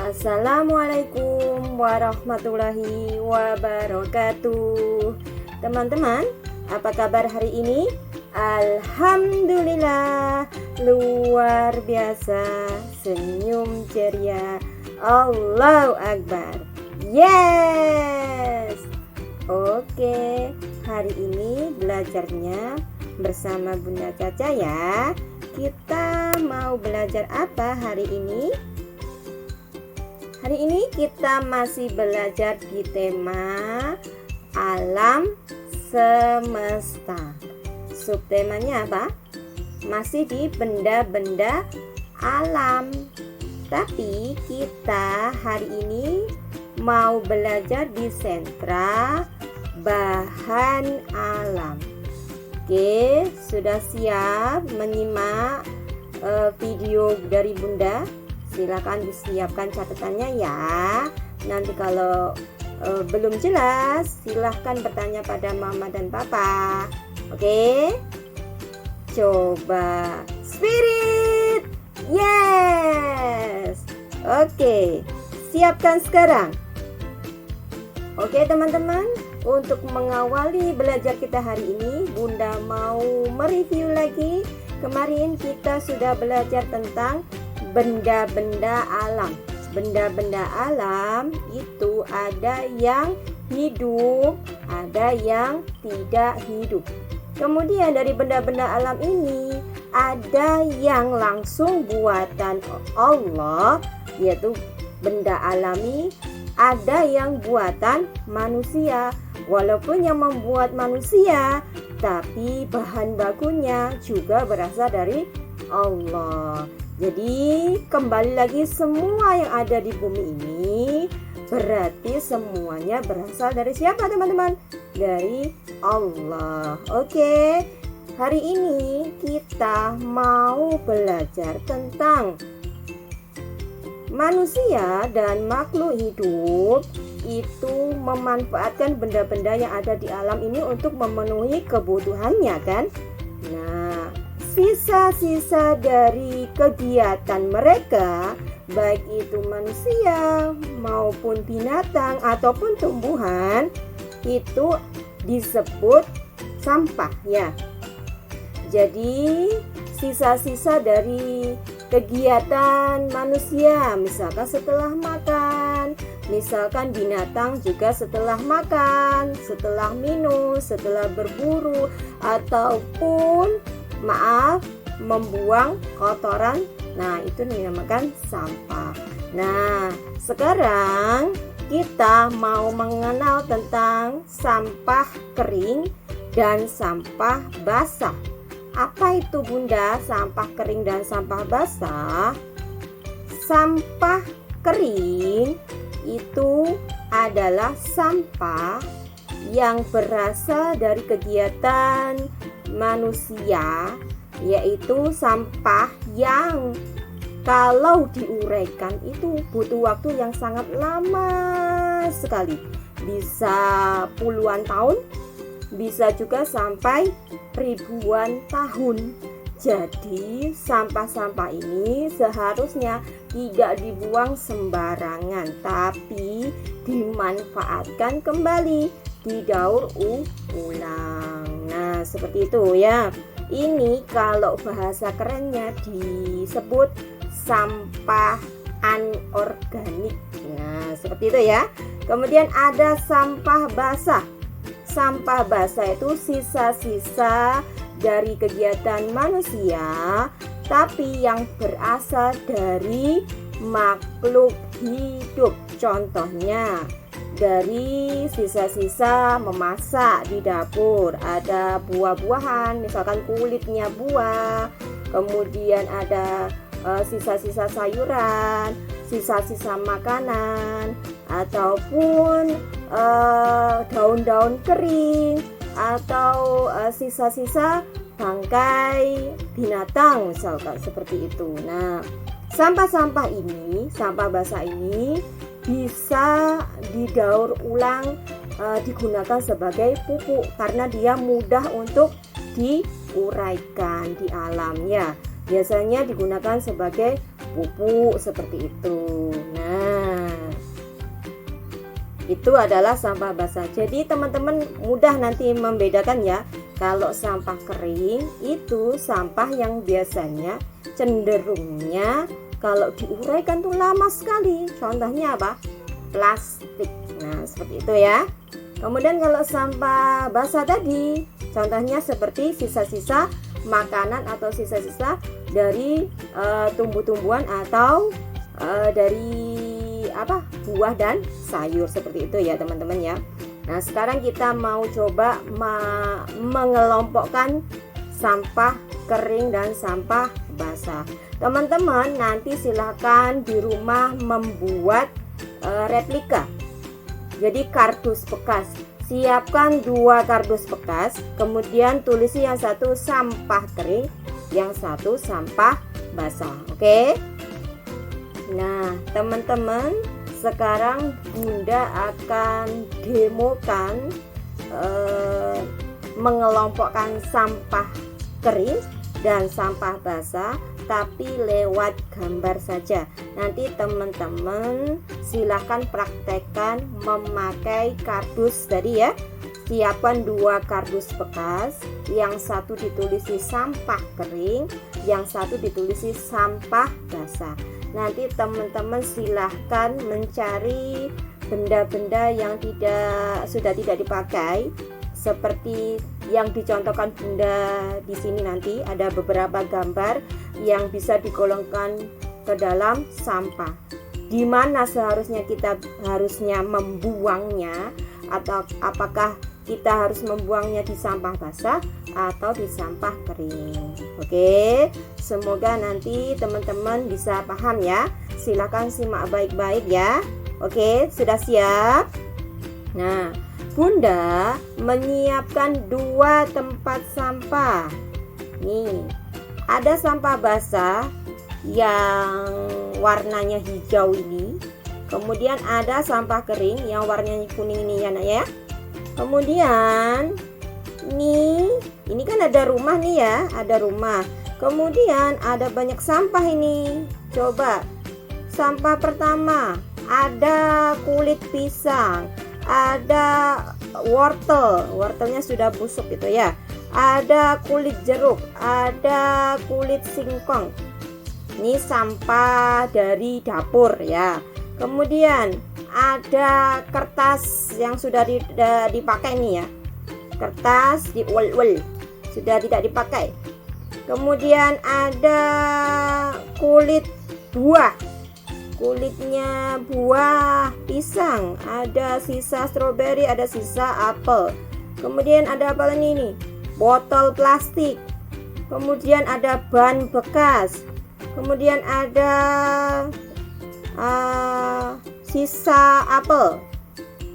Assalamualaikum warahmatullahi wabarakatuh. Teman-teman, apa kabar hari ini? Alhamdulillah, luar biasa, senyum ceria, Allahu Akbar. Yes. Oke, hari ini belajarnya bersama Bunda Caca ya. Kita mau belajar apa hari ini? Hari ini kita masih belajar di tema alam semesta. Subtemanya apa? Masih di benda-benda alam. Tapi kita hari ini mau belajar di sentra bahan alam. Oke, sudah siap menyimak video dari Bunda? Silakan disiapkan catatannya ya. Nanti kalau belum jelas, silahkan bertanya pada mama dan papa. Oke? Coba spirit. Yes. Oke, siapkan sekarang. Oke teman-teman, untuk mengawali belajar kita hari ini, Bunda mau mereview lagi. Kemarin kita sudah belajar tentang benda-benda alam. Benda-benda alam itu ada yang hidup, ada yang tidak hidup. Kemudian dari benda-benda alam ini ada yang langsung buatan Allah, yaitu benda alami, ada yang buatan manusia. Walaupun yang membuat manusia, tapi bahan bakunya juga berasal dari Allah. Jadi kembali lagi, semua yang ada di bumi ini berarti semuanya berasal dari siapa teman-teman? Dari Allah. Oke, hari ini kita mau belajar tentang manusia dan makhluk hidup itu memanfaatkan benda-benda yang ada di alam ini untuk memenuhi kebutuhannya kan? Nah, sisa-sisa dari kegiatan mereka, baik itu manusia maupun binatang ataupun tumbuhan, itu disebut sampah ya. Jadi sisa-sisa dari kegiatan manusia, misalkan setelah makan, misalkan binatang juga setelah makan, setelah minum, setelah berburu, ataupun membuang kotoran. Nah, itu dinamakan sampah. Nah, sekarang kita mau mengenal tentang sampah kering dan sampah basah. Apa itu Bunda sampah kering dan sampah basah? Sampah kering itu adalah sampah yang berasal dari kegiatan manusia, yaitu sampah yang kalau diuraikan itu butuh waktu yang sangat lama sekali, bisa puluhan tahun, bisa juga sampai ribuan tahun. Jadi sampah-sampah ini seharusnya tidak dibuang sembarangan, tapi dimanfaatkan kembali, didaur ulang. Nah, seperti itu ya. Ini kalau bahasa kerennya disebut sampah anorganik. Nah, seperti itu ya. Kemudian ada sampah basah. Sampah basah itu sisa-sisa dari kegiatan manusia, tapi yang berasal dari makhluk hidup. Contohnya dari sisa-sisa memasak di dapur. Ada buah-buahan, misalkan kulitnya buah, kemudian ada sisa-sisa sayuran, sisa-sisa makanan, ataupun daun-daun kering, atau sisa-sisa bangkai binatang misalkan seperti itu. Nah, sampah-sampah ini, sampah basah ini bisa didaur ulang, digunakan sebagai pupuk karena dia mudah untuk diuraikan di alam ya. Biasanya digunakan sebagai pupuk seperti itu. Nah, itu adalah sampah basah. Jadi teman-teman mudah nanti membedakan ya. Kalau sampah kering itu sampah yang biasanya cenderungnya kalau diuraikan tuh lama sekali. Contohnya apa? Plastik. Nah, seperti itu ya. Kemudian kalau sampah basah tadi, contohnya seperti sisa-sisa makanan atau sisa-sisa dari tumbuh-tumbuhan atau dari buah dan sayur seperti itu ya teman-teman ya. Nah, sekarang kita mau coba mengelompokkan sampah kering dan sampah basah. Teman-teman nanti silakan di rumah membuat replika. Jadi kardus bekas. Siapkan 2 kardus bekas, kemudian tulisi yang satu sampah kering, yang satu sampah basah. Oke? Nah, teman-teman, sekarang Bunda akan demokan mengelompokkan sampah kering dan sampah basah, tapi lewat gambar saja. Nanti teman-teman silahkan praktekkan memakai kardus tadi ya. Siapkan 2 kardus bekas, yang satu ditulisi sampah kering, yang satu ditulisi sampah basah. Nanti teman-teman silahkan mencari benda-benda yang sudah tidak dipakai, seperti yang dicontohkan Bunda di sini. Nanti ada beberapa gambar yang bisa digolongkan ke dalam sampah. Di mana seharusnya kita membuangnya, atau apakah kita harus membuangnya di sampah basah atau di sampah kering. Oke, semoga nanti teman-teman bisa paham ya. Silakan simak baik-baik ya. Oke, sudah siap? Nah, Bunda menyiapkan 2 tempat sampah. Nih, ada sampah basah yang warnanya hijau ini. Kemudian ada sampah kering yang warnanya kuning ini ya nak ya. Kemudian ini kan ada rumah nih ya, ada rumah. Kemudian ada banyak sampah ini. Coba, sampah pertama ada kulit pisang, ada wortelnya sudah busuk gitu ya. Ada kulit jeruk, ada kulit singkong. Ini sampah dari dapur ya. Kemudian ada kertas yang sudah dipakai nih ya. Kertas diul-ul, sudah tidak dipakai. Kemudian ada kulit buah. Kulitnya buah pisang, ada sisa stroberi, ada sisa apel. Kemudian ada apa lagi nih? Botol plastik. Kemudian ada ban bekas. Kemudian ada sisa apel.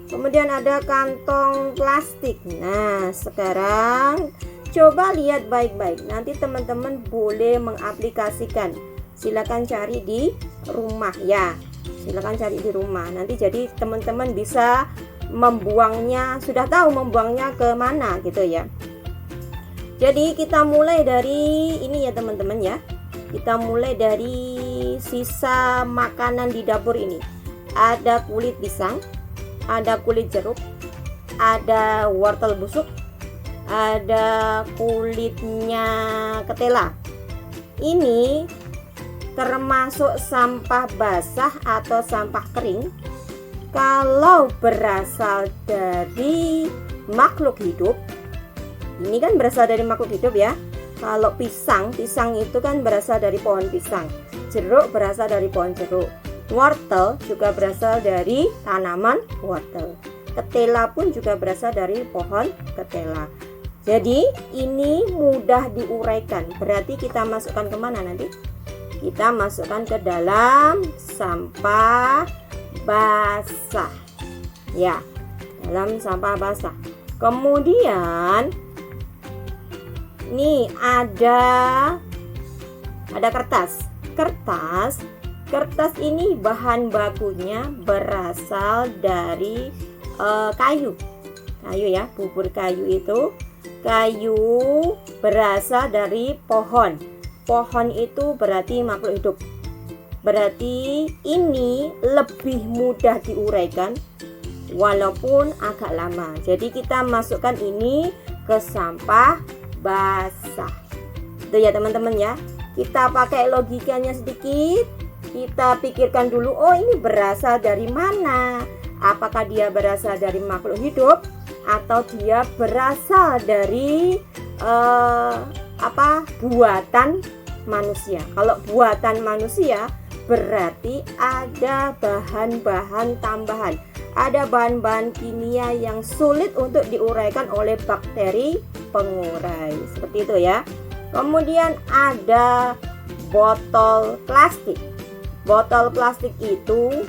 Kemudian ada kantong plastik. Nah, sekarang coba lihat baik-baik. Nanti teman-teman boleh mengaplikasikan. Silakan cari di rumah ya. Silakan cari di rumah. Nanti jadi teman-teman bisa membuangnya, sudah tahu membuangnya ke mana gitu ya. Jadi kita mulai dari ini ya teman-teman ya. Kita mulai dari sisa makanan di dapur ini. Ada kulit pisang, ada kulit jeruk, ada wortel busuk, ada kulitnya ketela. Ini termasuk sampah basah atau sampah kering kalau berasal dari makhluk hidup. Ini kan berasal dari makhluk hidup ya. Kalau pisang itu kan berasal dari pohon pisang. Jeruk berasal dari pohon jeruk. Wortel juga berasal dari tanaman wortel. Ketela pun juga berasal dari pohon ketela. Jadi ini mudah diuraikan. Berarti kita masukkan kemana nanti? Kita masukkan ke dalam sampah basah. Ya, dalam sampah basah. Kemudian nih ada kertas. Kertas ini bahan bakunya berasal dari kayu ya, bubur kayu itu. Kayu berasal dari pohon. Pohon itu berarti makhluk hidup. Berarti ini lebih mudah diuraikan walaupun agak lama. Jadi kita masukkan ini ke sampah basah. Itu ya teman-teman ya. Kita pakai logikanya sedikit. Kita pikirkan dulu, oh ini berasal dari mana? Apakah dia berasal dari makhluk hidup atau dia berasal dari buatan manusia? Kalau buatan manusia berarti ada bahan-bahan tambahan, ada bahan-bahan kimia yang sulit untuk diuraikan oleh bakteri pengurai. Seperti itu ya. Kemudian ada botol plastik. Botol plastik itu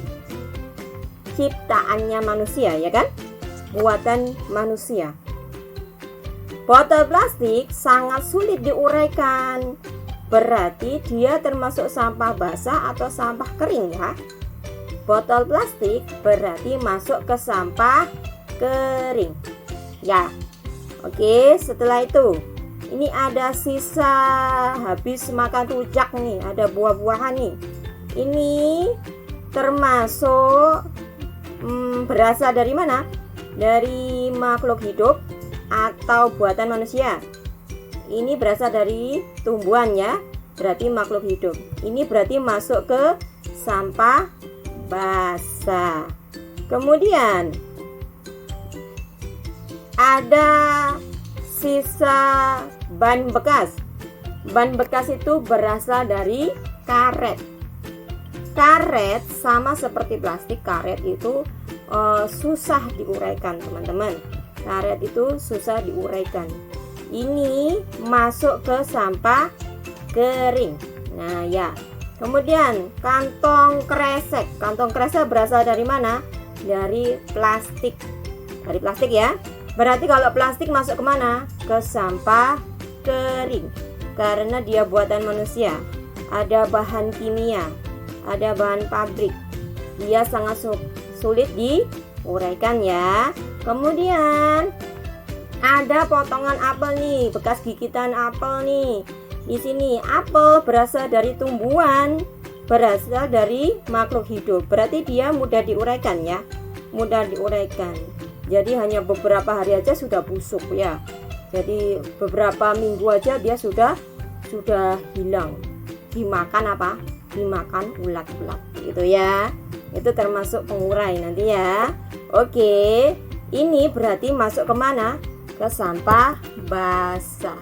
ciptaannya manusia ya kan? Buatan manusia. Botol plastik sangat sulit diuraikan. Berarti dia termasuk sampah basah atau sampah kering ya. Botol plastik berarti masuk ke sampah kering. Ya. Oke, setelah itu ini ada sisa habis makan rujak nih, ada buah-buahan nih. Ini termasuk berasal dari mana? Dari makhluk hidup atau buatan manusia? Ini berasal dari tumbuhan ya, berarti makhluk hidup. Ini berarti masuk ke sampah basah. Kemudian ada sisa ban bekas. Ban bekas itu berasal dari karet. Karet sama seperti plastik, karet itu susah diuraikan teman-teman. Karet itu susah diuraikan. Ini masuk ke sampah kering. Nah ya. Kemudian kantong kresek. Kantong kresek berasal dari mana? Dari plastik. Dari plastik ya. Berarti kalau plastik masuk kemana? Ke sampah kering. Karena dia buatan manusia. Ada bahan kimia, ada bahan pabrik. Dia sangat sulit diuraikan ya. Kemudian ada potongan apel nih, bekas gigitan apel nih. Di sini apel berasal dari tumbuhan, berasal dari makhluk hidup. Berarti dia mudah diuraikan ya. Mudah diuraikan. Jadi hanya beberapa hari aja sudah busuk ya. Jadi beberapa minggu aja dia sudah hilang. Dimakan apa? Dimakan ulat-ulat gitu ya. Itu termasuk pengurai nanti ya. Oke, ini berarti masuk kemana? Ke sampah basah.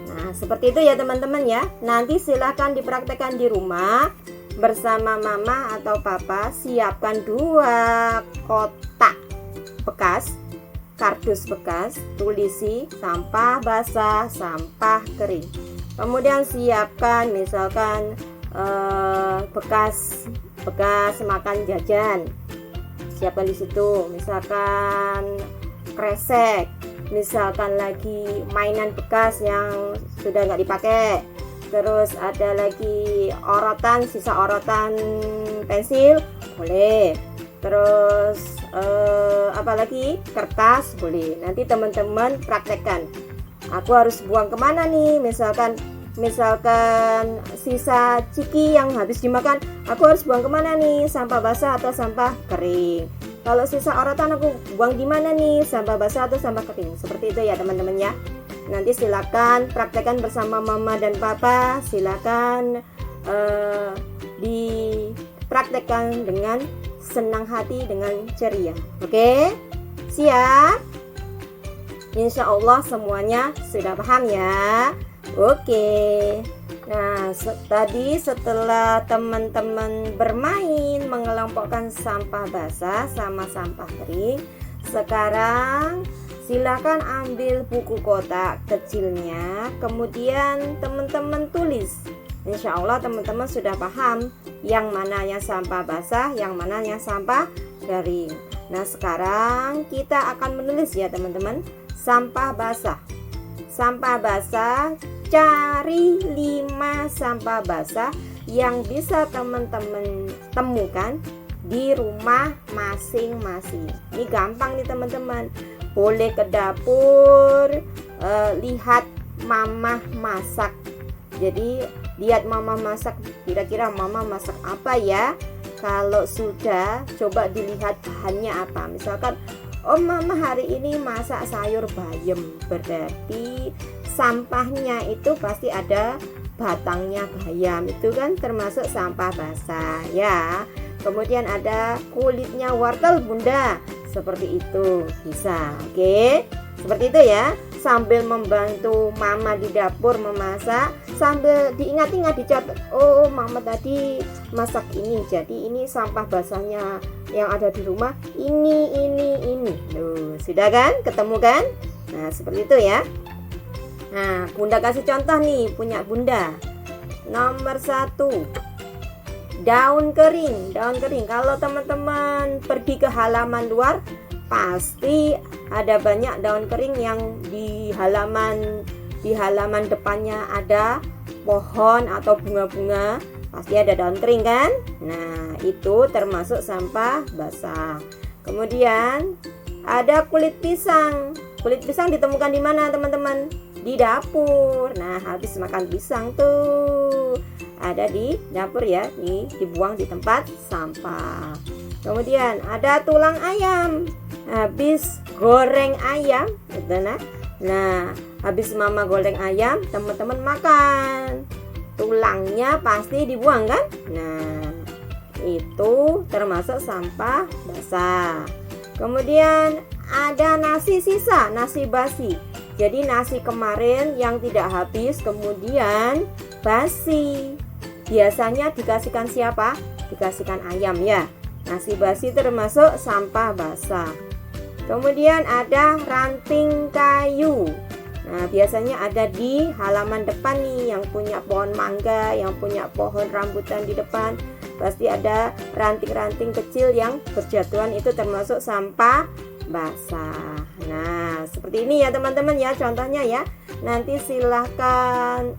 Nah seperti itu ya teman-teman ya. Nanti silahkan dipraktekkan di rumah bersama mama atau papa. Siapkan 2 kotak bekas, kardus bekas, tulisi sampah basah, sampah kering. Kemudian siapkan misalkan bekas makan jajan, siapkan di situ. Misalkan kresek, misalkan lagi mainan bekas yang sudah nggak dipakai. Terus ada lagi orotan, sisa orotan pensil, boleh. Terus apalagi kertas, boleh. Nanti teman-teman praktekkan. Aku harus buang kemana nih? Misalkan sisa ciki yang habis dimakan, aku harus buang kemana nih? Sampah basah atau sampah kering? Kalau sisa orotan aku buang di mana nih? Sampah basah atau sampah kering? Seperti itu ya teman-teman ya. Nanti silakan praktekkan bersama mama dan papa. Silakan dipraktekkan dengan senang hati, dengan ceria. Oke? Siap? Insya Allah semuanya sudah paham ya. Oke. Nah Nah, tadi setelah teman-teman bermain mengelompokkan sampah basah sama sampah kering, sekarang silakan ambil buku kotak kecilnya, kemudian teman-teman tulis. Insya Allah teman-teman sudah paham yang mana yang sampah basah, yang mana yang sampah kering. Nah, sekarang kita akan menulis ya teman-teman, sampah basah. Sampah basah, cari 5 sampah basah yang bisa teman-teman temukan di rumah masing-masing. Ini gampang nih teman-teman. Boleh ke dapur, lihat mama masak. Jadi lihat mama masak, kira-kira mama masak apa ya. Kalau sudah, coba dilihat bahannya apa. Misalkan, oh mama hari ini masak sayur bayam, berarti sampahnya itu pasti ada batangnya bayam, itu kan termasuk sampah basah ya. Kemudian ada kulitnya wortel bunda, seperti itu bisa. Oke, seperti itu ya. Sambil membantu mama di dapur memasak, sambil diingat-ingat, dicatat, oh mama tadi masak ini, jadi ini sampah basahnya yang ada di rumah ini. Loh, sudah kan? Ketemu kan? Nah, seperti itu ya. Nah, bunda kasih contoh nih, punya bunda. Nomor 1, daun kering. Daun kering, kalau teman-teman pergi ke halaman luar, pasti ada banyak daun kering yang di halaman depannya ada pohon atau bunga-bunga, pasti ada daun kering kan? Nah, itu termasuk sampah basah. Kemudian ada kulit pisang. Kulit pisang ditemukan di mana teman-teman? Di dapur. Nah, habis makan pisang tuh ada di dapur ya, dibuang di tempat sampah. Kemudian ada tulang ayam. Habis goreng ayam, gitu nah, habis mama goreng ayam, teman-teman makan, tulangnya pasti dibuang kan? Nah, itu termasuk sampah basah. Kemudian ada nasi sisa, nasi basi. Jadi nasi kemarin yang tidak habis kemudian basi. Biasanya dikasihkan siapa? Dikasihkan ayam ya. Nasi basi termasuk sampah basah. Kemudian ada ranting kayu. Nah, biasanya ada di halaman depan nih, yang punya pohon mangga, yang punya pohon rambutan di depan, pasti ada ranting-ranting kecil yang berjatuhan, itu termasuk sampah basah. Nah, seperti ini ya teman-teman ya contohnya ya. Nanti silahkan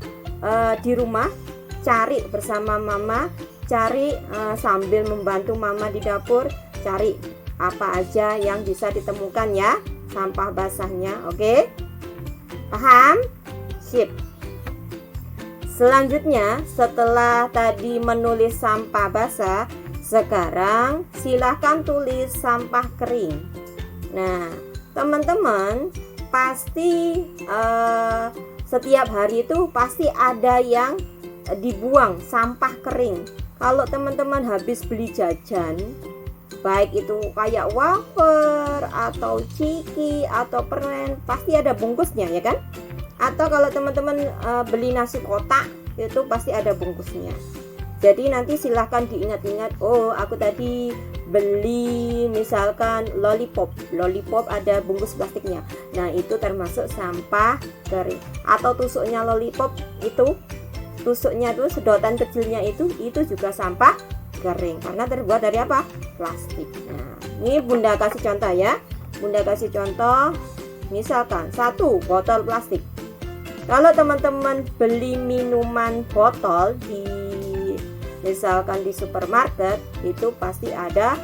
di rumah cari bersama mama, cari sambil membantu mama di dapur, cari apa aja yang bisa ditemukan ya sampah basahnya. Oke, paham? Sip. Selanjutnya, setelah tadi menulis sampah basah, sekarang silahkan tulis sampah kering. Nah, teman-teman pasti setiap hari itu pasti ada yang dibuang sampah kering. Kalau teman-teman habis beli jajan, baik itu kayak wafer atau ciki atau permen, pasti ada bungkusnya ya kan? Atau kalau teman-teman beli nasi kotak, itu pasti ada bungkusnya. Jadi nanti silahkan diingat-ingat, oh aku tadi beli misalkan lollipop ada bungkus plastiknya. Nah, itu termasuk sampah kering. Atau tusuknya lollipop itu, tusuknya tuh sedotan kecilnya itu juga sampah kering karena terbuat dari apa? Plastik. Nah, ini bunda kasih contoh ya. Bunda kasih contoh, misalkan 1 botol plastik. Kalau teman-teman beli minuman botol misalkan di supermarket, itu pasti ada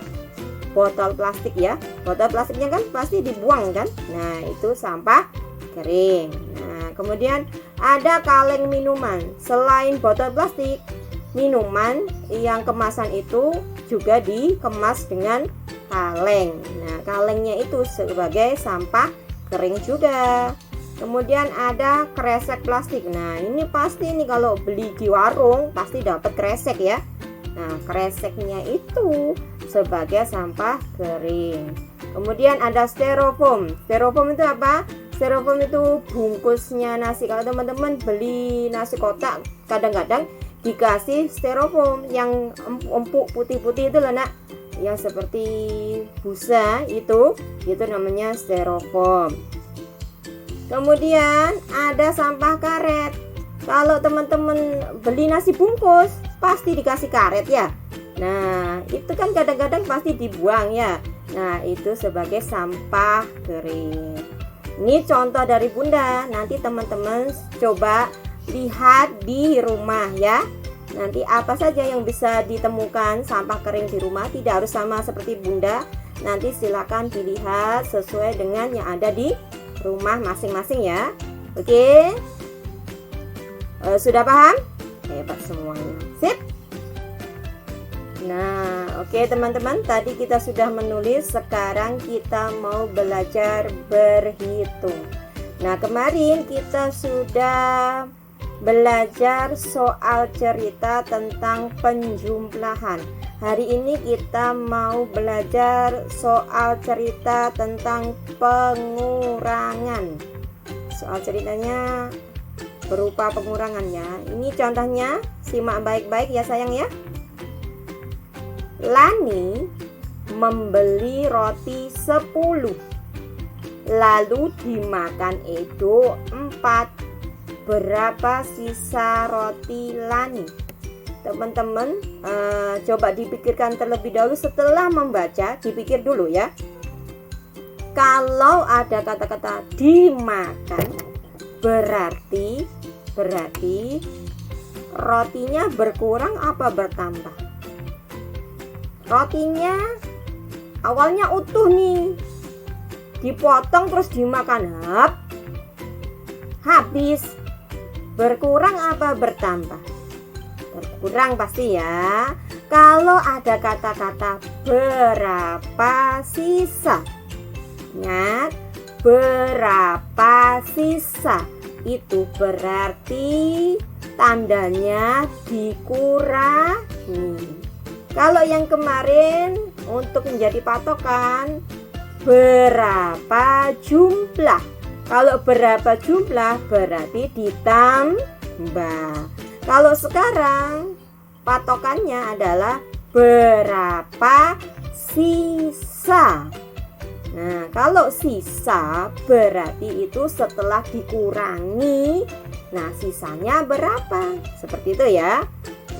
botol plastik ya. Botol plastiknya kan pasti dibuang kan? Nah, itu sampah kering. Nah, kemudian ada kaleng minuman. Selain botol plastik, minuman yang kemasan itu juga dikemas dengan kaleng. Nah, kalengnya itu sebagai sampah kering juga. Kemudian ada kresek plastik. Nah, ini pasti nih kalau beli di warung pasti dapat kresek ya. Nah, kreseknya itu sebagai sampah kering. Kemudian ada styrofoam. Styrofoam itu apa? styrofoam itu bungkusnya nasi. Kalau teman-teman beli nasi kotak, kadang-kadang dikasih styrofoam yang empuk putih-putih itu loh nak, yang seperti busa itu namanya styrofoam. Kemudian ada sampah karet. Kalau teman-teman beli nasi bungkus pasti dikasih karet ya. Nah itu kan kadang-kadang pasti dibuang ya. Nah itu sebagai sampah kering. Ini contoh dari Bunda. Nanti teman-teman coba lihat di rumah ya. Nanti apa saja yang bisa ditemukan sampah kering di rumah, tidak harus sama seperti Bunda. Nanti silakan dilihat sesuai dengan yang ada di rumah masing-masing ya. Oke, sudah paham? Hebat semuanya. Sip. Nah, oke teman-teman, tadi kita sudah menulis, sekarang kita mau belajar berhitung. Nah, kemarin kita sudah belajar soal cerita tentang penjumlahan. Hari ini kita mau belajar soal cerita tentang pengurangan. Soal ceritanya berupa pengurangannya. Ini contohnya, simak baik-baik ya sayang ya. Lani membeli roti 10, lalu dimakan Edo 4. Berapa sisa roti Lani? Teman-teman coba dipikirkan terlebih dahulu setelah membaca, dipikir dulu ya. Kalau ada kata-kata dimakan, berarti rotinya berkurang apa bertambah? Rotinya awalnya utuh nih, dipotong terus dimakan, habis. Berkurang apa bertambah? Berkurang pasti ya. Kalau ada kata-kata berapa sisa, ingat berapa sisa, itu berarti tandanya dikurangi. Kalau yang kemarin untuk menjadi patokan berapa jumlah. Kalau berapa jumlah berarti ditambah. Kalau sekarang patokannya adalah berapa sisa. Nah, kalau sisa berarti itu setelah dikurangi. Nah, sisanya berapa? Seperti itu ya.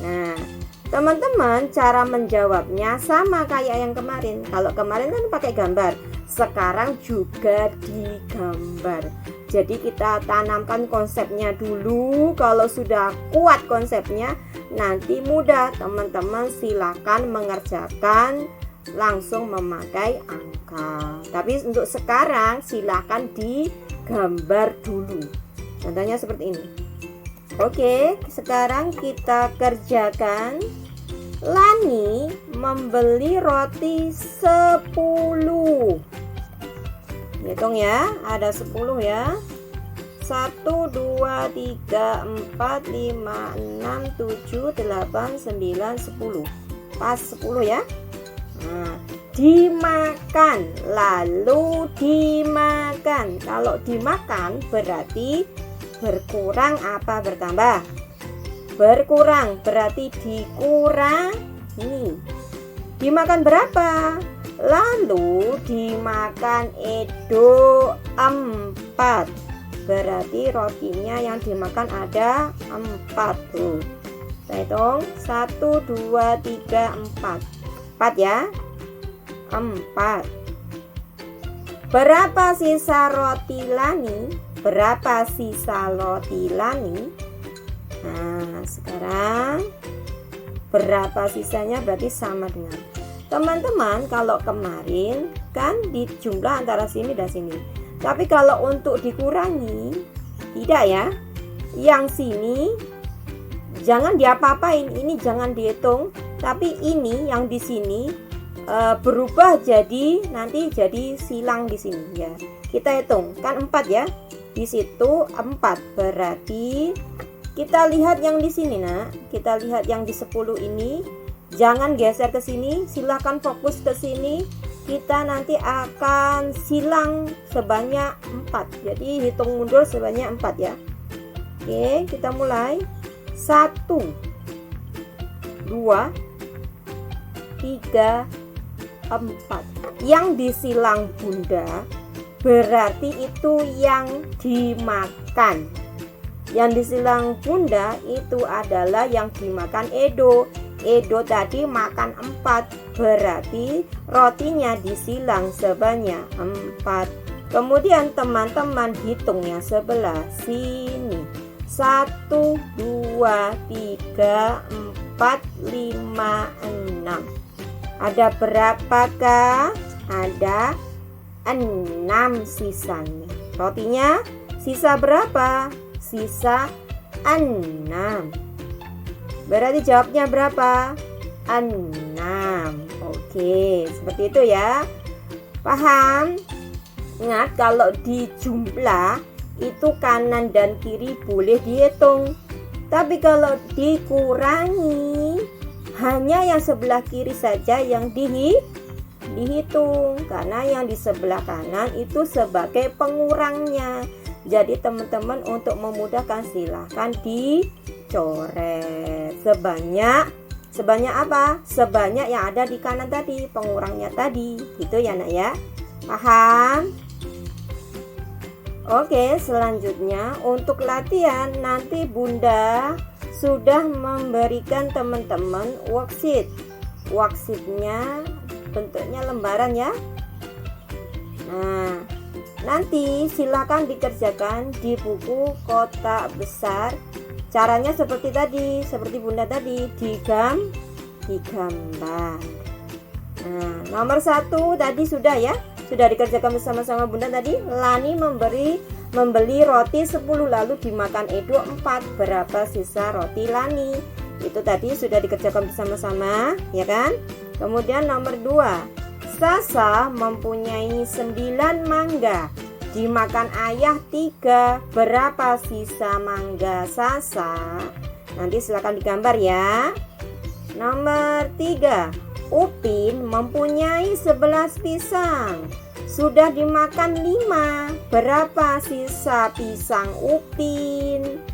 Nah, teman-teman cara menjawabnya sama kayak yang kemarin. Kalau kemarin kan pakai gambar, sekarang juga digambar. Jadi kita tanamkan konsepnya dulu. Kalau sudah kuat konsepnya, nanti mudah. Teman-teman silakan mengerjakan langsung memakai angka. Tapi untuk sekarang silakan digambar dulu. Contohnya seperti ini. Oke, sekarang kita kerjakan. Lani membeli roti 10. Hitung ya, ada 10 ya. 1, 2, 3, 4, 5, 6, 7, 8, 9, 10. Pas 10 ya. Nah, dimakan, lalu dimakan. Kalau dimakan berarti berkurang apa bertambah? Berkurang, berarti dikurangi. Dimakan berapa? Lalu dimakan Edo 4. Berarti rotinya yang dimakan ada 4 tuh. Kita hitung 1, 2, 3, 4. 4 ya. 4. Berapa sisa roti Lani? Berapa sisa roti Lani? Nah, sekarang berapa sisanya berarti sama dengan teman-teman. Kalau kemarin kan dijumlah antara sini dan sini, tapi kalau untuk dikurangi tidak ya. Yang sini jangan diapa-apain, ini jangan dihitung, tapi ini yang di sini berubah jadi nanti jadi silang di sini ya. Kita hitung kan 4 ya, di situ 4, berarti kita lihat yang di sini nak. Kita lihat yang di 10 ini. Jangan geser ke sini, silahkan fokus ke sini. kita nanti akan silang sebanyak 4. Jadi hitung mundur sebanyak 4 ya. Oke, kita mulai. 1 2 3 4. Yang disilang Bunda berarti itu yang dimakan. Yang disilang Bunda itu adalah yang dimakan Edo. Edo tadi makan 4, berarti rotinya disilang sebanyak 4. Kemudian teman-teman hitung yang sebelah sini. 1 2 3 4 5 6. Ada berapakah? Ada 6 sisanya. Rotinya sisa berapa? Sisa 6. Berarti jawabnya berapa? 6. Oke, seperti itu ya. Paham? Ingat, kalau di jumlah itu kanan dan kiri boleh dihitung. Tapi kalau dikurangi, hanya yang sebelah kiri saja yang dihitung. Karena yang di sebelah kanan itu sebagai pengurangnya. Jadi teman-teman untuk memudahkan silahkan dicoret sebanyak apa? Sebanyak yang ada di kanan tadi, pengurangnya tadi. Gitu ya nak ya. Paham? Oke, selanjutnya untuk latihan nanti Bunda sudah memberikan teman-teman worksheet. Worksheetnya bentuknya lembaran ya. Nah, nanti silakan dikerjakan di buku kotak besar. Caranya seperti tadi, seperti Bunda tadi, digambar. Nah, nomor 1 tadi sudah ya. Sudah dikerjakan bersama-sama Bunda tadi. Lani membeli roti 10 lalu dimakan Edo 4. Berapa sisa roti Lani? Itu tadi sudah dikerjakan bersama-sama, ya kan? Kemudian nomor 2. Sasa mempunyai 9 mangga. Dimakan ayah 3. Berapa sisa mangga Sasa? Nanti silakan digambar ya. Nomor 3. Upin mempunyai 11 pisang. Sudah dimakan 5. Berapa sisa pisang Upin?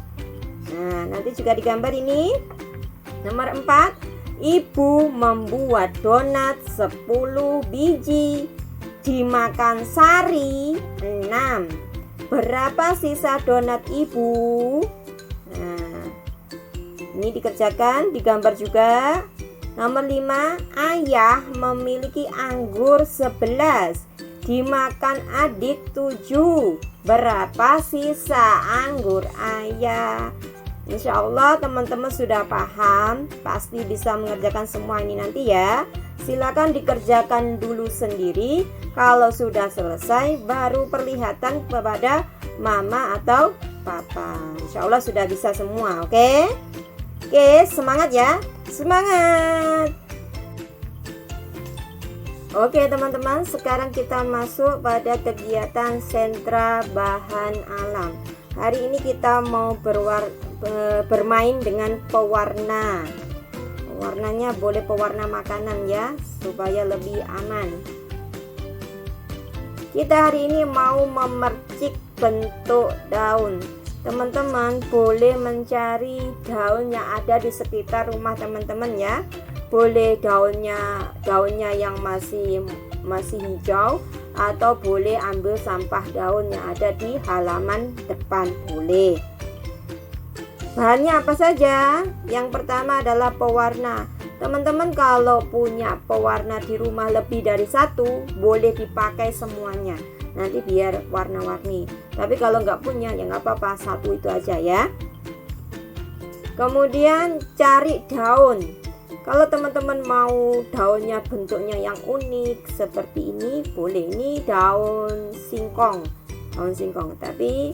Nah, nanti juga digambar ini. Nomor 4. Ibu membuat donat 10 biji. Dimakan Sari 6. Berapa sisa donat ibu? Nah, ini dikerjakan, digambar juga. Nomor 5. Ayah memiliki anggur 11. Dimakan adik 7. Berapa sisa anggur ayah? Insya Allah teman-teman sudah paham. Pasti bisa mengerjakan semua ini nanti ya. Silakan dikerjakan dulu sendiri. Kalau sudah selesai baru perlihatkan kepada mama atau papa. Insya Allah sudah bisa semua. Oke? Oke, semangat ya. Semangat. Oke teman-teman, sekarang kita masuk pada kegiatan sentra bahan alam. Hari ini kita mau bermain dengan pewarna. Warnanya boleh pewarna makanan ya, supaya lebih aman. Kita hari ini mau memercik bentuk daun. Teman-teman boleh mencari daun yang ada di sekitar rumah teman-teman ya. Boleh daunnya yang masih hijau, atau boleh ambil sampah daun yang ada di halaman depan, boleh. Bahannya apa saja? Yang pertama adalah pewarna. Teman-teman kalau punya pewarna di rumah lebih dari 1, boleh dipakai semuanya. Nanti biar warna-warni. Tapi kalau nggak punya ya nggak apa-apa, 1 itu aja ya. Kemudian cari daun. Kalau teman-teman mau daunnya bentuknya yang unik seperti ini, boleh. Ini daun singkong. Tapi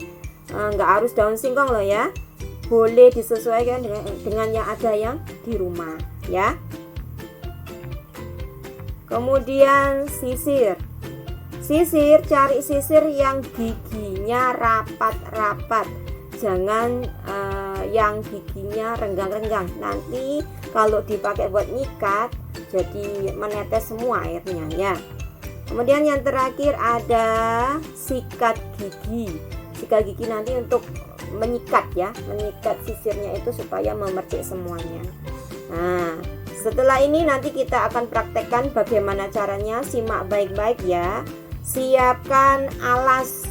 nggak harus daun singkong loh ya. Boleh disesuaikan dengan yang ada yang di rumah ya. Kemudian sisir, cari sisir yang giginya rapat-rapat, jangan yang giginya renggang-renggang. Nanti kalau dipakai buat nyikat jadi menetes semua airnya ya. Kemudian yang terakhir ada sikat gigi. Sikat gigi nanti untuk menyikat ya, menyikat sisirnya itu supaya memercik semuanya. Nah, setelah ini nanti kita akan praktekkan bagaimana caranya. Simak baik-baik ya. Siapkan alas,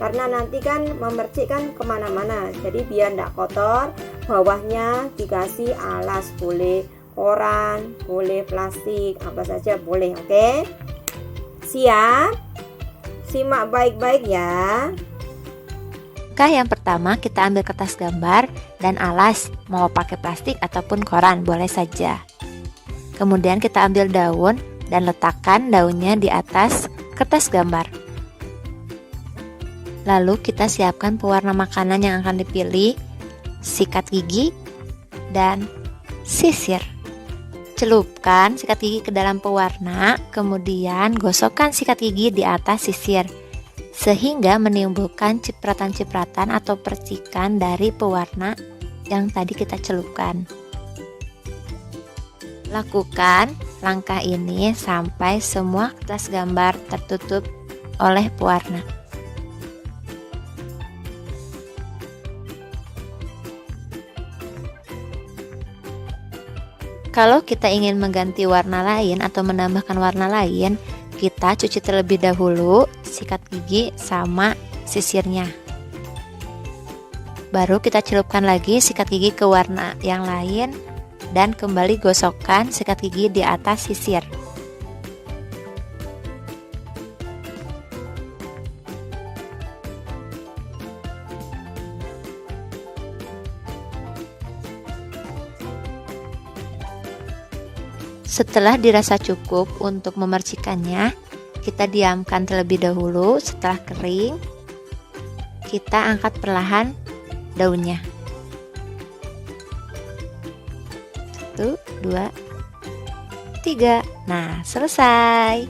karena nanti kan memercik kan kemana-mana, jadi biar tidak kotor, bawahnya dikasih alas, boleh koran, boleh plastik, apa saja boleh. Oke, siap? Simak baik-baik ya. Langkah yang pertama, kita ambil kertas gambar dan alas, mau pakai plastik ataupun koran boleh saja. Kemudian kita ambil daun dan letakkan daunnya di atas kertas gambar. Lalu kita siapkan pewarna makanan yang akan dipilih, sikat gigi, dan sisir. Celupkan sikat gigi ke dalam pewarna, kemudian gosokkan sikat gigi di atas sisir, sehingga menimbulkan cipratan-cipratan atau percikan dari pewarna yang tadi kita celupkan. Lakukan langkah ini sampai semua kertas gambar tertutup oleh pewarna. Kalau kita ingin mengganti warna lain atau menambahkan warna lain, kita cuci terlebih dahulu sikat gigi sama sisirnya. Baru kita celupkan lagi sikat gigi ke warna yang lain dan kembali gosokkan sikat gigi di atas sisir. Setelah dirasa cukup untuk memercikannya, kita diamkan terlebih dahulu. Setelah kering, kita angkat perlahan daunnya. 1, 2, 3. Nah, selesai.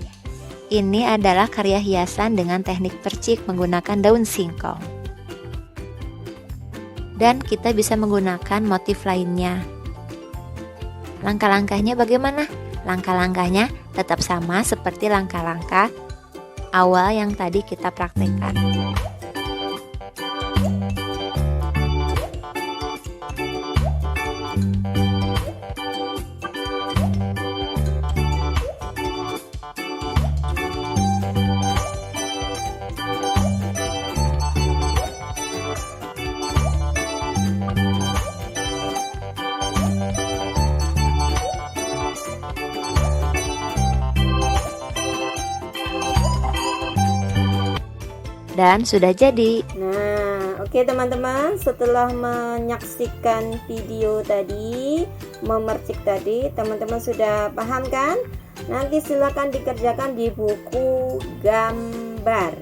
Ini adalah karya hiasan dengan teknik percik menggunakan daun singkong. Dan kita bisa menggunakan motif lainnya. Langkah-langkahnya bagaimana? Langkah-langkahnya tetap sama seperti langkah-langkah awal yang tadi kita praktekkan. Dan sudah jadi. Nah, oke teman-teman, setelah menyaksikan video tadi, memercik tadi, teman-teman sudah paham kan? Nanti silakan dikerjakan di buku gambar.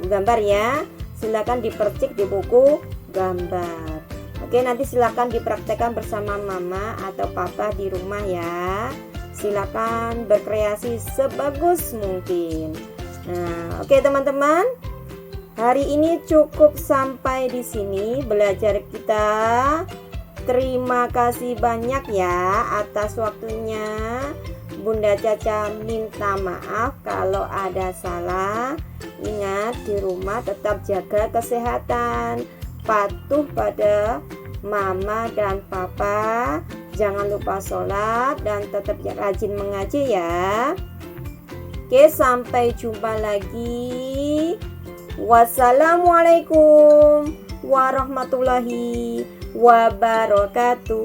Gambar ya. Silakan dipercik di buku gambar. Oke, nanti silakan dipraktekkan bersama mama atau papa di rumah ya. Silakan berkreasi sebagus mungkin. Nah, oke teman-teman. Hari ini cukup sampai di sini belajar kita. Terima kasih banyak ya atas waktunya. Bunda Caca minta maaf kalau ada salah. Ingat, di rumah tetap jaga kesehatan. Patuh pada mama dan papa. Jangan lupa sholat dan tetap rajin mengaji ya. Oke, sampai jumpa lagi. Wassalamualaikum warahmatullahi wabarakatuh.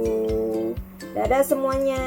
Dadah semuanya.